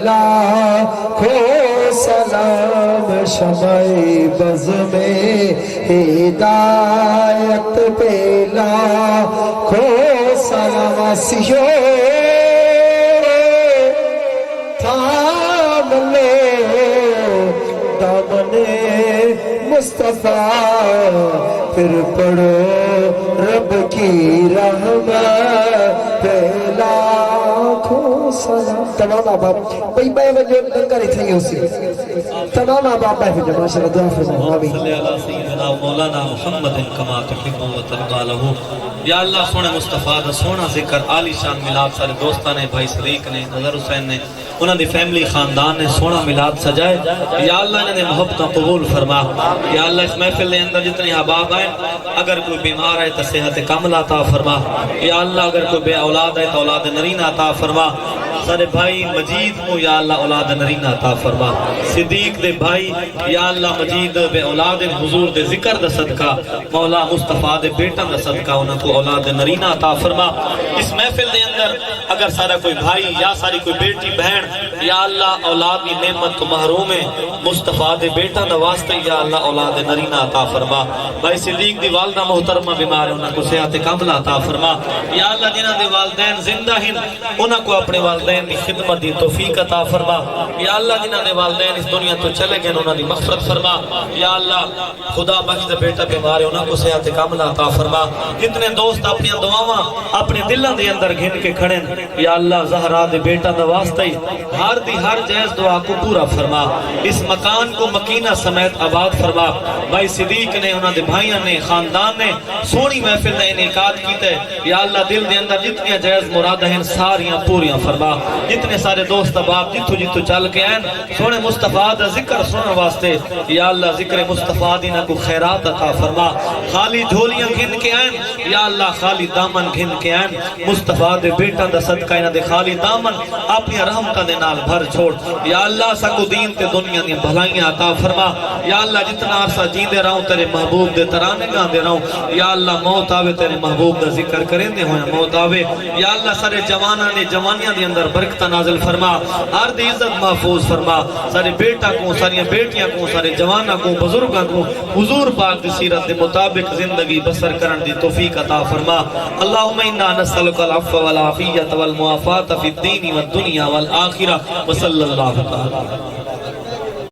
لاکھوں سلام شمع بز میں ہدایت پہ لاکھوں سلام آسیو تھام لو دامن مصطفیٰ پھر پڑھو رب کی رحمت پہ لاکھوں سلام تمام آباب بھئی میں وجہ دنکاری تھی ہوں سی تمام آباب میں بھی ماشاء اللہ دعا فرمائے آمین صلی اللہ سیدنا مولانا محمد کما تحب و ترضى له یا اللہ سونے مصطفیٰ دا سونا ذکر عالی شان ملاد سارے دوستان نے بھائی صدیق نے نظر حسین نے انہاں دی فیملی خاندان نے سونا ملاد سجائے یا اللہ انہاں نے محبت قبول فرما یا اللہ اس محفل دے اندر جتنی احباب آئیں اگر کوئی بیمار ہے تو صحت کامل عطا فرما یا اللہ اگر کوئی بے اولاد ہے تو اولاد نرین عطا فرما سارے بھائی مجید کو یا اللہ اولاد نرین عطا فرما صدیق دے بھائی یا اللہ مجید بے اولاد حضور دے ذکر دے صدقہ مولا مصطفیٰ دے بیٹا دے صدقہ انہاں کو اولاد نرین عطا فرما اس محفل دے اندر اگر سارا کوئی بھائی یا ساری کوئی بیٹی بہن یا اللہ اولاد کی نعمت کو محروم ہے مصطفیٰ دے بیٹا دے واسطے یا اللہ اولاد نرین عطا فرما بھائی صدیق دی والدہ محترمہ بیمار ہے انہاں کو صحت کاملہ عطا فرما یا اللہ جنہاں دے والدین زندہ ہیں انہاں کو اپنے والدین دی خدمت دی توفیق عطا فرما یا اللہ جنہاں دے والدین اس دنیا تو چلے گئے انہاں دی مغفرت فرما یا اللہ خدا بخش دے بیٹا بیمار ہے انہاں کو صحت کاملہ عطا فرما جتنے دوست اپنی دعاواں اپنے دلوں دے اندر گھن کے کھڑے یا اللہ زہرا دے بیٹا دے واسطے ہر دی ہر جائز دعا کو پورا فرما اس مکان کو مکینہ سمیت آباد فرما بھائی صدیق نے انہاں دے بھائیاں نے خاندان نے سونی محفل نے انعقاد کیتے یا اللہ دل دے اندر جتنی جائز مراد ہیں ساریاں پوریاں فرما جتنے سارے دوست احباب جتو جتو چل کے آئیں سونے مصطفیٰ دا ذکر سننے واسطے یا اللہ ذکر مصطفیٰ دینا کو خیرات عطا فرما خالی جھولیاں گھن کے آئیں یا اللہ خالی دامن گھن کے آئیں مصطفیٰ دے بیٹا دا صدقہ انہاں دے خالی دامن اپنی رحمتہ دے نال بھر چھوڑ یا اللہ سکو دین تے دنیا دی بھلائیاں عطا فرما یا اللہ جتنا عرصہ جیندے رہوں تیرے محبوب دے ترانے گاندے رہوں یا اللہ موت آوے تیرے محبوب دا ذکر کریں دے ہوئے موت آوے یا اللہ سارے جوانہ نے جوانیاں دی اندر برکتہ نازل فرما ہر دی عزت محفوظ فرما سارے بیٹا کو ساری بیٹیاں کو سارے جوانہ کو بزرگاں کو حضور پاک دی سیرت دے مطابق زندگی بسر کرن دی توفیق عطا فرما اللہم انا نسألک العفو والعافیت والمعافات فی الدین والدنیا والآخرہ وصلی اللہ تعالی